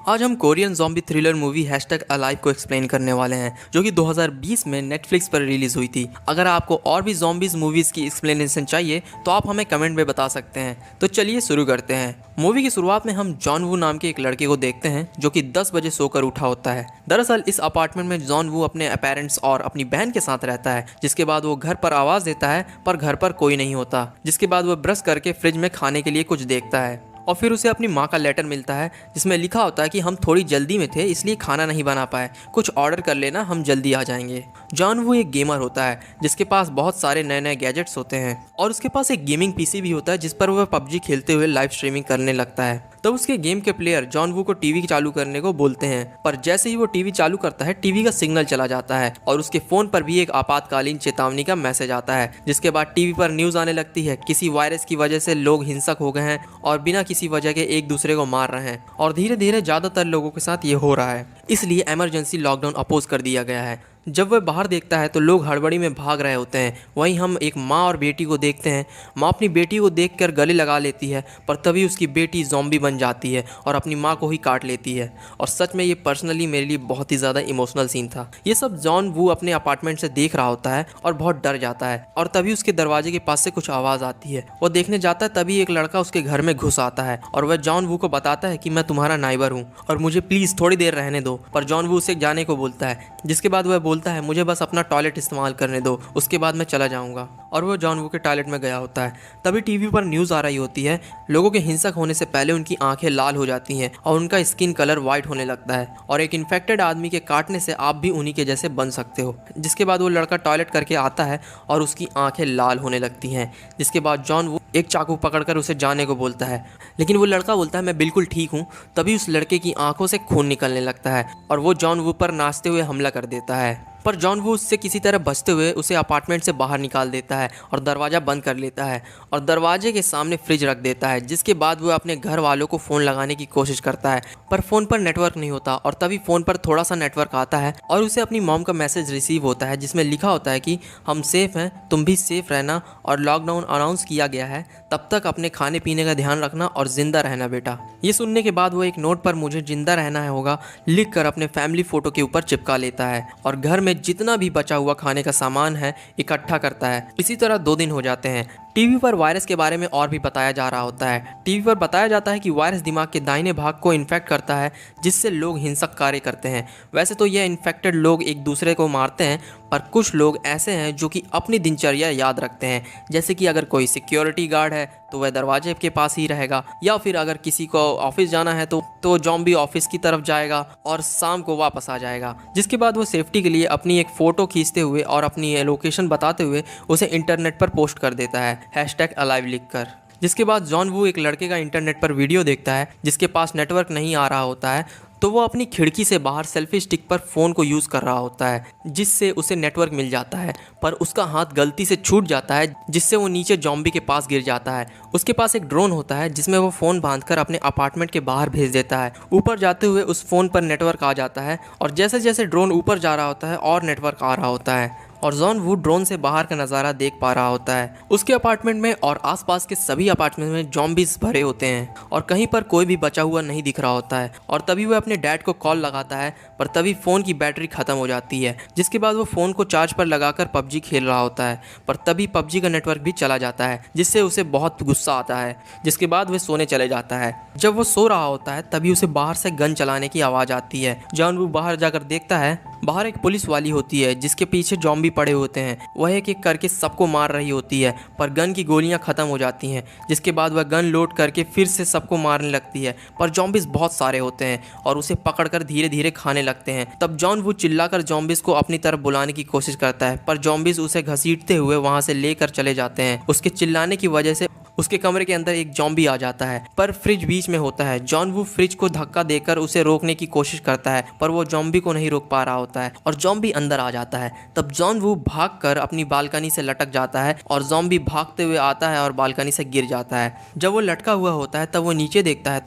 आज हम Korean zombie thriller movie #alive को एक्सप्लेन करने वाले हैं, जो कि 2020 में नेटफ्लिक्स पर रिलीज हुई थी। अगर आपको और भी ज़ॉम्बीज़ मूवीज़ की एक्सप्लेनेशन चाहिए तो आप हमें कमेंट में बता सकते हैं। तो चलिए शुरू करते हैं। मूवी की शुरुआत में हम जॉन वू नाम के एक लड़के को देखते हैं जो कि 10 बजे सोकर उठा होता है। दरअसल इस अपार्टमेंट में जॉन वू अपने पेरेंट्स और अपनी बहन के साथ रहता है। जिसके बाद वो घर पर आवाज़ देता है पर घर पर कोई नहीं होता। जिसके बाद वो ब्रश करके फ्रिज में खाने के लिए कुछ देखता है और फिर उसे अपनी माँ का लेटर मिलता है जिसमें लिखा होता है कि हम थोड़ी जल्दी में थे इसलिए खाना नहीं बना पाए, कुछ ऑर्डर कर लेना, हम जल्दी आ जाएंगे। जॉन वो एक गेमर होता है जिसके पास बहुत सारे नए नए गैजेट्स होते हैं और उसके पास एक गेमिंग पीसी भी होता है जिस पर वह पबजी खेलते हुए लाइव स्ट्रीमिंग करने लगता है। तब उसके गेम के प्लेयर जॉन वू को टीवी चालू करने को बोलते हैं, पर जैसे ही वो टीवी चालू करता है टीवी का सिग्नल चला जाता है और उसके फोन पर भी एक आपातकालीन चेतावनी का मैसेज आता है। जिसके बाद टीवी पर न्यूज़ आने लगती है, किसी वायरस की वजह से लोग हिंसक हो गए हैं और बिना किसी वजह के एक दूसरे को मार रहे हैं और धीरे धीरे ज़्यादातर लोगों के साथ ये हो रहा है, इसलिए इमरजेंसी लॉकडाउन अपोज कर दिया गया है। जब वह बाहर देखता है तो लोग हड़बड़ी में भाग रहे होते हैं। वहीं हम एक माँ और बेटी को देखते हैं। माँ अपनी बेटी को देखकर गले लगा लेती है पर तभी उसकी बेटी ज़ॉम्बी बन जाती है और अपनी माँ को ही काट लेती है। और सच में ये पर्सनली मेरे लिए बहुत ही ज़्यादा इमोशनल सीन था। ये सब जॉन वू अपने अपार्टमेंट से देख रहा होता है और बहुत डर जाता है और तभी उसके दरवाजे के पास से कुछ आवाज़ आती है। वो देखने जाता है तभी एक लड़का उसके घर में घुस आता है और वह जॉन वू को बताता है कि मैं तुम्हारा नाइबर हूँ और मुझे प्लीज़ थोड़ी देर रहने दो। पर जॉन वू उसे जाने को बोलता है, जिसके बाद वह बोलता है मुझे बस अपना टॉयलेट इस्तेमाल करने दो, उसके बाद मैं चला जाऊंगा। और वो जॉन वू के टॉयलेट में गया होता है। तभी टीवी पर न्यूज़ आ रही होती है, लोगों के हिंसक होने से पहले उनकी आंखें लाल हो जाती हैं और उनका स्किन कलर वाइट होने लगता है और एक इन्फेक्टेड आदमी के काटने से आप भी उन्हीं के जैसे बन सकते हो। जिसके बाद वो लड़का टॉयलेट करके आता है और उसकी आंखें लाल होने लगती हैं। जिसके बाद जॉन वू एक चाकू पकड़कर उसे जाने को बोलता है, लेकिन वो लड़का बोलता है मैं बिल्कुल ठीक हूँ। तभी उस लड़के की आंखों से खून निकलने लगता है और वो जॉन वू पर नाचते हुए हमला कर देता है। पर जॉन वू उससे किसी तरह बचते हुए उसे अपार्टमेंट से बाहर निकाल देता है और दरवाज़ा बंद कर लेता है और दरवाजे के सामने फ्रिज रख देता है। जिसके बाद वो अपने घर वालों को फ़ोन लगाने की कोशिश करता है पर फ़ोन पर नेटवर्क नहीं होता और तभी फ़ोन पर थोड़ा सा नेटवर्क आता है और उसे अपनी मॉम का मैसेज रिसीव होता है जिसमें लिखा होता है कि हम सेफ़ हैं, तुम भी सेफ़ रहना और लॉकडाउन अनाउंस किया गया है, तब तक अपने खाने पीने का ध्यान रखना और ज़िंदा रहना बेटा। ये सुनने के बाद वो एक नोट पर मुझे ज़िंदा रहना है होगा लिख कर अपने फैमिली फ़ोटो के ऊपर चिपका लेता है और घर में जितना भी बचा हुआ खाने का सामान है इकट्ठा करता है। इसी तरह 2 दिन हो जाते हैं। टीवी पर वायरस के बारे में और भी बताया जा रहा होता है। टीवी पर बताया जाता है कि वायरस दिमाग के दाहिने भाग को इन्फेक्ट करता है जिससे लोग हिंसक कार्य करते हैं। वैसे तो यह इन्फेक्टेड लोग एक दूसरे को मारते हैं पर कुछ लोग ऐसे हैं जो कि अपनी दिनचर्या याद रखते हैं, जैसे कि अगर कोई सिक्योरिटी गार्ड है तो वह दरवाजे के पास ही रहेगा या फिर अगर किसी को ऑफिस जाना है तो जॉम्बी ऑफिस की तरफ जाएगा और शाम को वापस आ जाएगा। जिसके बाद वो सेफ्टी के लिए अपनी एक फ़ोटो खींचते हुए और अपनी लोकेशन बताते हुए उसे इंटरनेट पर पोस्ट कर देता है #अलाइव लिखकर। जिसके बाद जॉन वू एक लड़के का इंटरनेट पर वीडियो देखता है जिसके पास नेटवर्क नहीं आ रहा होता है, तो वो अपनी खिड़की से बाहर सेल्फी स्टिक पर फ़ोन को यूज़ कर रहा होता है जिससे उसे नेटवर्क मिल जाता है। पर उसका हाथ गलती से छूट जाता है जिससे वो नीचे जॉम्बी के पास गिर जाता है। उसके पास एक ड्रोन होता है जिसमें वो फ़ोन बांधकर अपने अपार्टमेंट के बाहर भेज देता है। ऊपर जाते हुए उस फ़ोन पर नेटवर्क आ जाता है और जैसे जैसे ड्रोन ऊपर जा रहा होता है और नेटवर्क आ रहा होता है और जॉन वू ड्रोन से बाहर का नज़ारा देख पा रहा होता है। उसके अपार्टमेंट में और आसपास के सभी अपार्टमेंट में जॉम्बीज भरे होते हैं और कहीं पर कोई भी बचा हुआ नहीं दिख रहा होता है। और तभी वह अपने डैड को कॉल लगाता है पर तभी फ़ोन की बैटरी ख़त्म हो जाती है। जिसके बाद वो फ़ोन को चार्ज पर लगाकर पबजी खेल रहा होता है पर तभी पबजी का नेटवर्क भी चला जाता है जिससे उसे बहुत गुस्सा आता है। जिसके बाद वह सोने चले जाता है। जब वो सो रहा होता है तभी उसे बाहर से गन चलाने की आवाज़ आती है। जॉन वू बाहर जाकर देखता है, बाहर एक पुलिस वाली होती है जिसके पीछे जॉम्बी पड़े होते हैं। वह एक एक करके सबको मार रही होती है पर गन की गोलियां ख़त्म हो जाती हैं। जिसके बाद वह गन लोड करके फिर से सबको मारने लगती है पर जॉम्बीज बहुत सारे होते हैं और उसे पकड़कर धीरे धीरे खाने लगते हैं। तब जॉन वू चिल्लाकर जॉम्बीज को अपनी तरफ बुलाने की कोशिश करता है पर जॉम्बीज उसे घसीटते हुए वहाँ से लेकर चले जाते हैं। उसके चिल्लाने की वजह से उसके कमरे के अंदर एक जॉम्बी आ जाता है पर फ्रिज बीच में होता है। जॉन वू फ्रिज को धक्का देकर उसे रोकने की कोशिश करता है पर वो जॉम्बी को नहीं रोक पा रहा होता है और जॉम्बी अंदर आ जाता है। तब जॉन वू भागकर अपनी बालकनी से लटक जाता है और जॉम्बी भागते हुए आता है और बालकनी से गिर जाता है। जब वो लटका हुआ होता है तब वो नीचे देखता है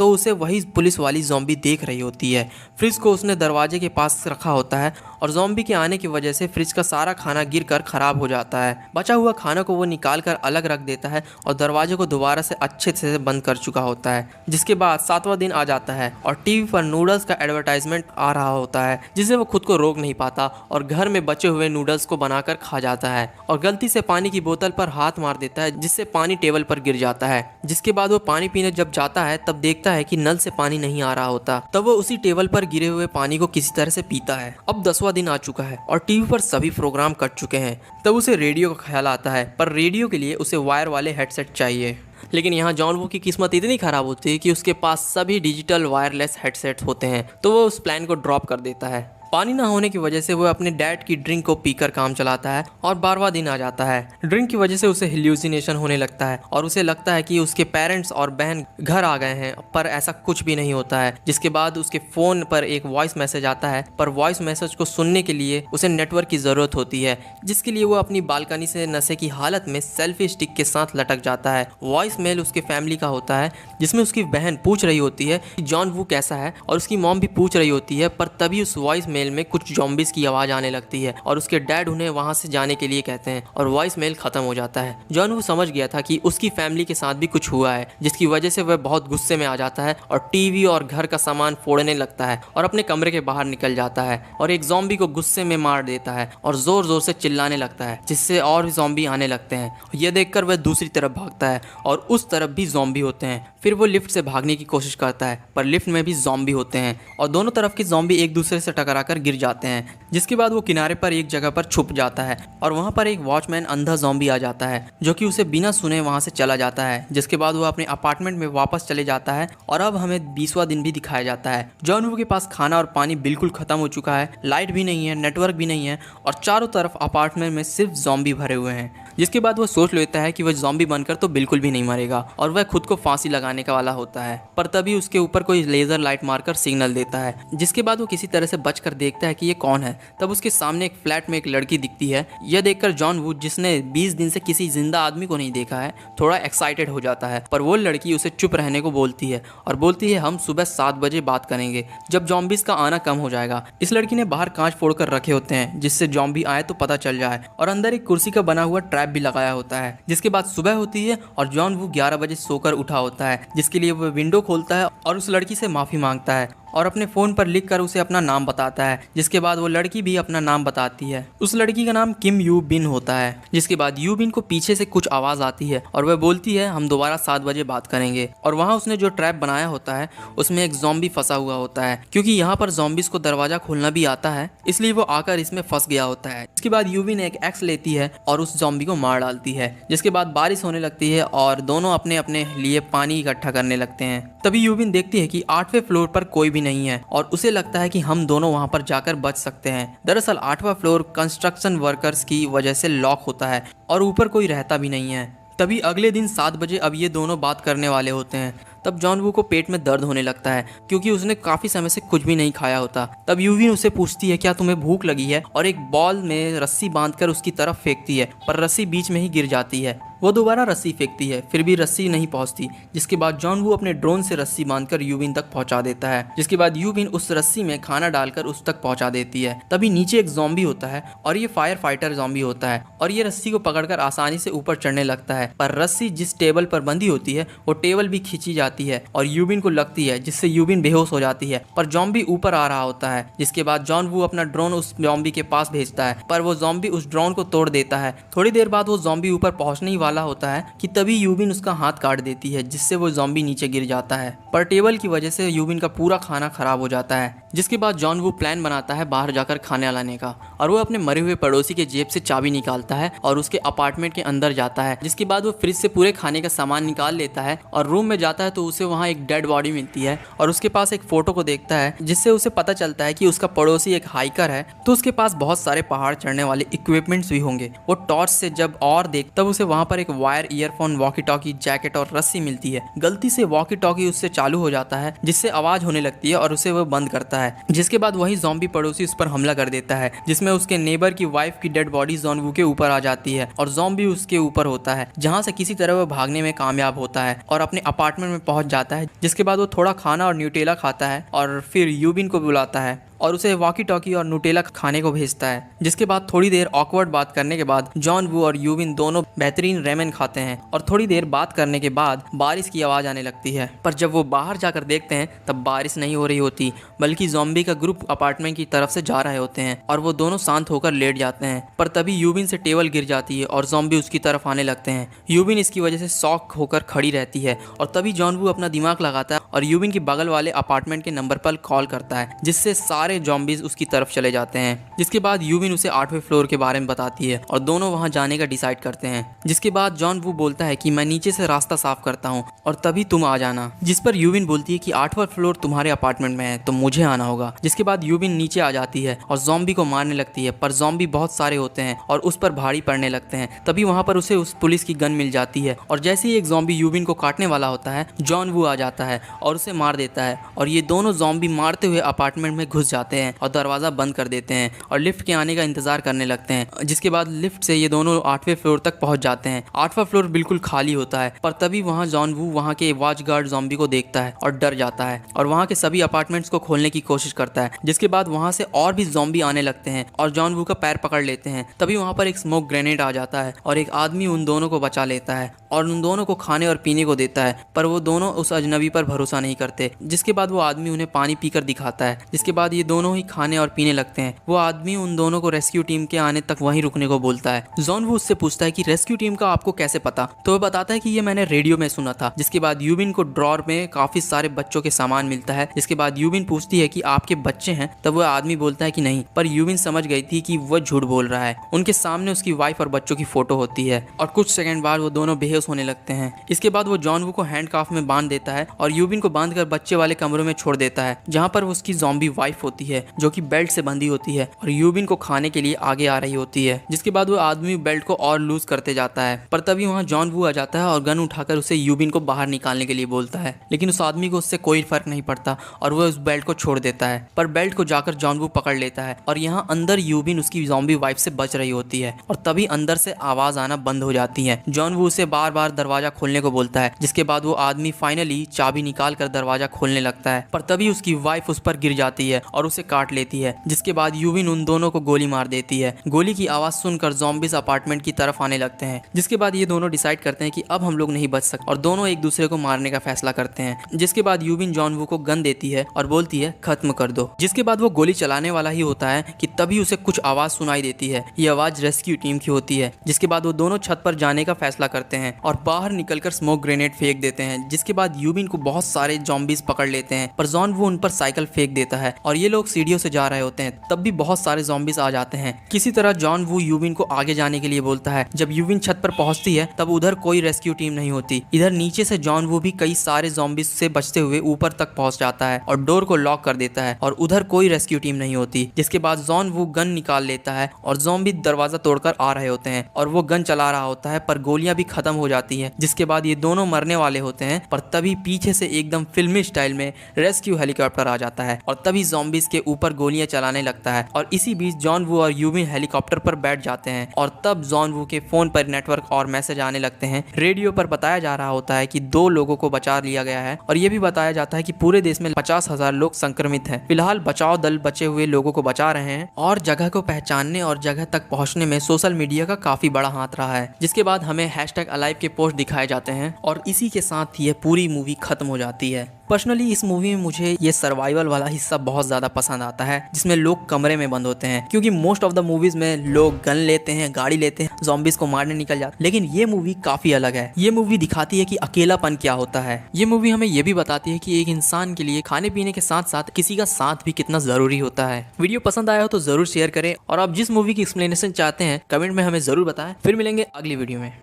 तो उसे वही पुलिस वाली ज़ॉम्बी देख रही होती है। फ्रिज को उसने दरवाजे के पास रखा होता है और ज़ॉम्बी के आने की वजह से फ्रिज का सारा खाना गिरकर खराब हो जाता है। बचा हुआ खाना को वो निकाल कर अलग रख देता है और दरवाजे को दोबारा से अच्छे से बंद कर चुका होता है। जिसके बाद 7वां दिन आ जाता है और टीवी पर नूडल्स का एडवर्टाइजमेंट आ रहा होता है, जिससे वो खुद को रोक नहीं पाता और घर में बचे हुए नूडल्स को बनाकर खा जाता है और गलती से पानी की बोतल पर हाथ मार देता है, जिससे पानी टेबल पर गिर जाता है। जिसके बाद वो पानी पीने जब जाता है तब देखता है कि नल से पानी नहीं आ रहा होता। तब वो उसी टेबल पर गिरे हुए पानी को किसी तरह से पीता है। अब 10वां दिन आ चुका है और टीवी पर सभी प्रोग्राम कट चुके हैं। तब उसे रेडियो का ख्याल आता है, पर रेडियो के लिए उसे वायर वाले हेडसेट चाहिए। लेकिन यहाँ जॉन वू की किस्मत इतनी खराब होती है कि उसके पास सभी डिजिटल वायरलेस हेडसेट्स होते हैं, तो वो उस प्लान को ड्रॉप कर देता है। पानी ना होने की वजह से वो अपने डैड की ड्रिंक को पीकर काम चलाता है और 12वां दिन आ जाता है। ड्रिंक की वजह से उसे हेल्यूसिनेशन होने लगता है और उसे लगता है कि उसके पेरेंट्स और बहन घर आ गए हैं, पर ऐसा कुछ भी नहीं होता है। जिसके बाद उसके फ़ोन पर एक वॉइस मैसेज आता है, पर वॉइस मैसेज को सुनने के लिए उसे नेटवर्क की ज़रूरत होती है, जिसके लिए वो अपनी बालकनी से नशे की हालत में सेल्फी स्टिक के साथ लटक जाता है। वॉइस मेल उसके फैमिली का होता है, जिसमें उसकी बहन पूछ रही होती है कि जॉन वू कैसा है और उसकी मॉम भी पूछ रही होती है। पर तभी उस वॉइस मेल में कुछ ज़ॉम्बीज़ की आवाज़ आने लगती है और उसके डैड उन्हें वहां से जाने के लिए कहते हैं और वॉइस मेल खत्म हो जाता है। जॉन वू समझ गया था कि उसकी फैमिली के साथ भी कुछ हुआ है, जिसकी वजह से वह बहुत गुस्से में आ जाता है और टीवी और घर का सामान फोड़ने लगता है और अपने कमरे के बाहर निकल जाता है और एक ज़ॉम्बी को गुस्से में मार देता है और जोर जोर से चिल्लाने लगता है, जिससे और भी ज़ॉम्बी आने लगते हैं। यह देखकर वह दूसरी तरफ भागता है और उस तरफ भी ज़ॉम्बी होते हैं। फिर वो लिफ्ट से भागने की कोशिश करता है, पर लिफ्ट में भी ज़ॉम्बी होते हैं और दोनों तरफ के ज़ॉम्बी एक दूसरे से टकराकर गिर जाते हैं। जिसके बाद वो किनारे पर एक जगह पर छुप जाता है और वहाँ पर एक वॉचमैन अंधा ज़ॉम्बी आ जाता है, जो कि उसे बिना सुने वहाँ से चला जाता है। जिसके बाद वो अपने अपार्टमेंट में वापस चले जाता है और अब हमें 20वां दिन भी दिखाया जाता है। जॉन वू के पास खाना और पानी बिल्कुल खत्म हो चुका है, लाइट भी नहीं है, नेटवर्क भी नहीं है और चारों तरफ अपार्टमेंट में सिर्फ ज़ॉम्बी भरे हुए हैं। जिसके बाद वो सोच लेता है कि वह ज़ॉम्बी बनकर तो बिल्कुल भी नहीं मरेगा और वह खुद को फांसी लगाने का वाला होता है। पर तभी उसके ऊपर कोई लेज़र लाइट मारकर सिग्नल देता है। जिसके बाद वो किसी तरह से बचकर देखता है कि ये कौन है। तब उसके सामने एक फ्लैट में एक लड़की दिखती है। यह देखकर जॉन वू, जिसने 20 दिन से किसी जिंदा आदमी को नहीं देखा है, थोड़ा एक्साइटेड हो जाता है। पर वो लड़की उसे चुप रहने को बोलती है और बोलती है हम सुबह 7 बजे बात करेंगे, जब ज़ॉम्बीज़ का आना कम हो जाएगा। इस लड़की ने बाहर कांच फोड़कर रखे होते हैं, जिससे ज़ॉम्बी आए तो पता चल जाए, और अंदर एक कुर्सी का बना हुआ ट्रैप भी लगाया होता है। जिसके बाद सुबह होती है और जॉन वू 11 बजे सोकर उठा होता है, जिसके लिए वह विंडो खोलता है और उस लड़की से माफ़ी मांगता है और अपने फ़ोन पर लिखकर उसे अपना नाम बताता है। जिसके बाद वो लड़की भी अपना नाम बताती है। उस लड़की का नाम किम यू बिन होता है। जिसके बाद यू बिन को पीछे से कुछ आवाज़ आती है और वह बोलती है हम दोबारा 7 बजे बात करेंगे। और वहाँ उसने जो ट्रैप बनाया होता है उसमें एक ज़ॉम्बी फंसा हुआ होता है, क्योंकि यहाँ पर ज़ॉम्बीज़ को दरवाज़ा खोलना भी आता है, इसलिए वो आकर इसमें फंस गया होता है। इसके बाद यू बिन एक एक्स लेती है और उस ज़ॉम्बी को मार डालती है। जिसके बाद बारिश होने लगती है और दोनों अपने अपने लिए पानी इकट्ठा करने लगते हैं। तभी यू बिन देखती है कि 8वें फ्लोर पर कोई भी नहीं है और उसे लगता है कि हम दोनों वहां पर जाकर बच सकते हैं। दरअसल 8वां फ्लोर कंस्ट्रक्शन वर्कर्स की वजह से लॉक होता है और ऊपर कोई रहता भी नहीं है। तभी अगले दिन 7 बजे अब ये दोनों बात करने वाले होते हैं। तब जॉन वू को पेट में दर्द होने लगता है, क्योंकि उसने काफ़ी समय से कुछ भी नहीं खाया होता। तब यूविन उसे पूछती है क्या तुम्हें भूख लगी है, और एक बॉल में रस्सी बांधकर उसकी तरफ फेंकती है, पर रस्सी बीच में ही गिर जाती है। वो दोबारा रस्सी फेंकती है, फिर भी रस्सी नहीं पहुंचती। जिसके बाद जॉन वू अपने ड्रोन से रस्सी बांधकर यूविन तक पहुंचा देता है। जिसके बाद यूविन उस रस्सी में खाना डालकर उस तक पहुंचा देती है। तभी नीचे एक ज़ॉम्बी होता है और ये फायर फाइटर ज़ॉम्बी होता है और ये रस्सी को पकड़कर आसानी से ऊपर चढ़ने लगता है। पर रस्सी जिस टेबल पर बंधी होती है वो टेबल भी खींची जाती है और यूबिन को लगती है, जिससे यूबिन बेहोश हो जाती है। पर ज़ॉम्बी ऊपर आ रहा होता है। जिसके बाद जॉन वू अपना ड्रोन उस ज़ॉम्बी के पास भेजता है, पर वो ज़ॉम्बी उस ड्रोन को तोड़ देता है। थोड़ी देर बाद वो ज़ॉम्बी ऊपर पहुंचने ही वाला होता है कि तभी यूबिन उसका हाथ काट देती है, जिससे वो ज़ॉम्बी नीचे गिर जाता है। पर टेबल की वजह से यूबिन का पूरा खाना खराब हो जाता है। जिसके बाद जॉन वू प्लान बनाता है बाहर जाकर खाना लाने का, और वो अपने मरे हुए पड़ोसी के जेब से चाबी निकालता है और उसके अपार्टमेंट के अंदर जाता है। जिसके बाद वो फ्रिज से पूरे खाने का सामान निकाल लेता है और रूम में जाता है तो उसे वहाँ एक डेड बॉडी मिलती है और उसके पास एक फोटो को देखता है, जिससे उसे पता चलता है कि उसका पड़ोसी एक हाइकर है, तो उसके पास बहुत सारे पहाड़ चढ़ने वाले इक्विपमेंट्स भी होंगे। वो टॉर्च से जब और देख तब उसे वहाँ पर एक wire, earphone, walkie talkie, jacket और रस्सी मिलती है। गलती से वॉकी टॉकी उससे चालू हो जाता है, जिससे आवाज होने लगती है और उसे वो बंद करता है। जिसके बाद वही ज़ॉम्बी पड़ोसी उस पर हमला कर देता है, जिसमें उसके नेबर की वाइफ की डेड बॉडी जॉन वू के ऊपर आ जाती है और ज़ॉम्बी उसके ऊपर होता है, जहाँ से किसी तरह वो भागने में कामयाब होता है और अपने अपार्टमेंट में पहुंच जाता है, जिसके बाद वो थोड़ा खाना और न्यूटेला खाता है और फिर यूबिन को बुलाता है और उसे वॉकी टॉकी और न्यूटेला खाने को भेजता है। जिसके बाद थोड़ी देर ऑकवर्ड बात करने के बाद जॉन वू और यूबिन दोनों बेहतरीन रेमेन खाते हैं और थोड़ी देर बात करने के बाद बारिश की आवाज़ आने लगती है। पर जब वो बाहर जाकर देखते हैं तब बारिश नहीं हो रही होती, बल्कि ज़ॉम्बी का ग्रुप अपार्टमेंट की तरफ से जा रहे होते हैं और वो दोनों शांत होकर लेट जाते हैं। पर तभी यूबिन से टेबल गिर जाती है और ज़ॉम्बी उसकी तरफ आने लगते हैं। यूबिन इसकी वजह से शॉक होकर खड़ी रहती है और तभी जॉन वू अपना दिमाग लगाता है और यूबिन के बगल वाले अपार्टमेंट के नंबर पर कॉल करता है, जिससे सारे ज़ॉम्बीज उसकी तरफ चले जाते हैं। जिसके बाद यूबिन उसे 8वें फ्लोर के बारे में बताती है और दोनों वहां जाने का डिसाइड करते हैं। जिसके बाद जॉन वू बोलता है कि मैं नीचे से रास्ता साफ करता हूं और तभी तुम आ जाना। जिस पर यूबिन बोलती है कि 8वां फ्लोर तुम्हारे अपार्टमेंट में है तो मुझे आना होगा। जिसके बाद यूबिन नीचे आ जाती है और ज़ॉम्बी को मारने लगती है, पर ज़ॉम्बी बहुत सारे होते हैं और उस पर भारी पड़ने लगते हैं। तभी वहां पर उसे उस पुलिस की गन मिल जाती है और जैसे ही एक ज़ॉम्बी यूबिन को काटने वाला होता है, जॉन वू आ जाता है और उसे मार देता है और ये दोनों ज़ॉम्बी मारते हुए अपार्टमेंट में घुस जाते हैं और दरवाज़ा बंद कर देते हैं और लिफ्ट के आने का इंतजार करने लगते हैं। जिसके बाद लिफ्ट से ये दोनों 8वें फ्लोर तक पहुंच जाते हैं। 8वां फ्लोर बिल्कुल खाली होता है, पर तभी वहां जॉन वू वहां के वॉच गार्ड ज़ॉम्बी को देखता है और डर जाता है और वहां के सभी अपार्टमेंट्स को खोलने की कोशिश करता है। जिसके बाद वहां से और भी ज़ॉम्बी आने लगते हैं और जॉन वू का पैर पकड़ लेते हैं। तभी वहां पर एक स्मोक ग्रेनेड आ जाता है और एक आदमी उन दोनों को बचा लेता है और उन दोनों को खाने और पीने को देता है, पर वो दोनों उस अजनबी पर भरोसा नहीं करते। जिसके बाद वो आदमी उन्हें पानी पीकर दिखाता है। जिसके बाद ये दोनों ही खाने और पीने लगते हैं। वो आदमी उन दोनों को रेस्क्यू टीम के आने तक वहीं रुकने को बोलता है। जॉन वू उससे पूछता है कि रेस्क्यू टीम का आपको कैसे पता, तो वो बताता है कि ये मैंने रेडियो में सुना था। जिसके बाद यूबिन को ड्रॉर में काफी सारे बच्चों के सामान मिलता है। जिसके बाद यूबिन पूछती है कि आपके बच्चे हैं, तब वो आदमी बोलता है कि नहीं, पर यूबिन समझ गई थी कि वो झूठ बोल रहा है। उनके सामने उसकी वाइफ और बच्चों की फोटो होती है और कुछ सेकंड बाद वो दोनों बेहोश होने लगते हैं। इसके बाद वो जॉन वू को हैंडकाफ में बांध देता है और यूबिन को बांधकर बच्चे वाले कमरों में छोड़ देता है, जहां पर उसकी ज़ॉम्बी वाइफ होती है जो कि बेल्ट से बंधी होती है और यूबिन को खाने के लिए आगे आ रही होती है। जिसके बाद वो आदमी बेल्ट को और लूज करते जाता है, पर तभी वहां जॉन वू आ जाता है और गन उठाकर उसे यूबिन को बाहर निकालने के लिए बोलता है। लेकिन उस आदमी को उससे कोई फर्क नहीं पड़ता और वो उस बेल्ट को छोड़ देता है, पर बेल्ट को जाकर जॉन वू पकड़ लेता है और यहाँ अंदर यूबिन उसकी ज़ॉम्बी वाइफ से बच रही होती है और तभी अंदर से आवाज आना बंद हो जाती है। जॉन वू उसे बार बार दरवाजा खोलने को बोलता है। जिसके बाद वो आदमी फाइनली चाबी निकाल कर दरवाजा खोलने लगता है, पर तभी उसकी वाइफ उस पर गिर जाती है और उसे काट लेती है। जिसके बाद यूबिन उन दोनों को गोली मार देती है। गोली की आवाज सुनकर ज़ॉम्बीज अपार्टमेंट की तरफ आने लगते हैं। जिसके बाद ये दोनों डिसाइड करते हैं कि अब हम लोग नहीं बच सकते और दोनों एक दूसरे को मारने का फैसला करते हैं। जिसके बाद यूबिन जॉन वू को गन देती है और बोलती है खत्म कर दो। जिसके बाद वो गोली चलाने वाला ही होता है कि तभी उसे कुछ आवाज सुनाई देती है। ये आवाज रेस्क्यू टीम की होती है। जिसके बाद वो दोनों छत पर जाने का फैसला करते हैं और बाहर निकलकर स्मोक ग्रेनेड फेंक देते हैं। जिसके बाद यूबिन को बहुत सारे ज़ॉम्बीज पकड़ लेते हैं, पर जॉन वो उन पर साइकिल फेंक देता है और ये लोग सीढ़ियों से जा रहे होते हैं। तब भी बहुत सारे ज़ॉम्बीज आ जाते हैं। किसी तरह जॉन वू यूबिन को आगे जाने के लिए बोलता है। जब यूबिन छत पर पहुंचती है तब उधर कोई रेस्क्यू टीम नहीं होती। इधर नीचे से जॉन वू भी कई सारे ज़ॉम्बीज से बचते हुए ऊपर तक पहुंच जाता है और डोर को लॉक कर देता है और उधर कोई रेस्क्यू टीम नहीं होती। जिसके बाद जॉन वू गन निकाल लेता है और ज़ॉम्बी दरवाजा तोड़कर आ रहे होते हैं और वो गन चला रहा होता है, पर गोलियां भी खत्म हो जाती हैं। जिसके बाद ये दोनों मरने वाले होते हैं, पर तभी पीछे से एकदम फिल्मी स्टाइल में रेस्क्यू हेलीकॉप्टर आ जाता है और तभी ज़ॉम्बीज के ऊपर गोलियां चलाने लगता है और इसी बीच जॉन वू और यूबिन हेलीकॉप्टर पर बैठ जाते हैं और तब जॉन वू के फोन पर नेटवर्क और मैसेज आने लगते हैं। रेडियो पर बताया जा रहा होता है कि 2 लोगों को बचा लिया गया है और ये भी बताया जाता है कि पूरे देश में 50,000 लोग संक्रमित हैं। फिलहाल बचाव दल बचे हुए लोगों को बचा रहे हैं और जगह को पहचानने और जगह तक पहुंचने में सोशल मीडिया का काफी बड़ा हाथ रहा है। जिसके बाद हमें #अलाइव के पोस्ट दिखाए जाते हैं और इसी के साथ ये पूरी मूवी खत्म हो जाती है। पर्सनली इस मूवी में मुझे ये सर्वाइवल वाला हिस्सा बहुत ज़्यादा पसंद आता है, जिसमें लोग कमरे में बंद होते हैं, क्योंकि मोस्ट ऑफ द मूवीज में लोग गन लेते हैं, गाड़ी लेते हैं, ज़ॉम्बीज को मारने निकल जाते हैं। लेकिन ये मूवी काफ़ी अलग है। ये मूवी दिखाती है कि अकेलापन क्या होता है। ये मूवी हमें ये भी बताती है कि एक इंसान के लिए खाने पीने के साथ साथ किसी का साथ भी कितना ज़रूरी होता है। वीडियो पसंद आया हो तो ज़रूर शेयर करें और आप जिस मूवी की एक्सप्लेनेशन चाहते हैं कमेंट में हमें ज़रूर बताएं। फिर मिलेंगे अगली वीडियो में।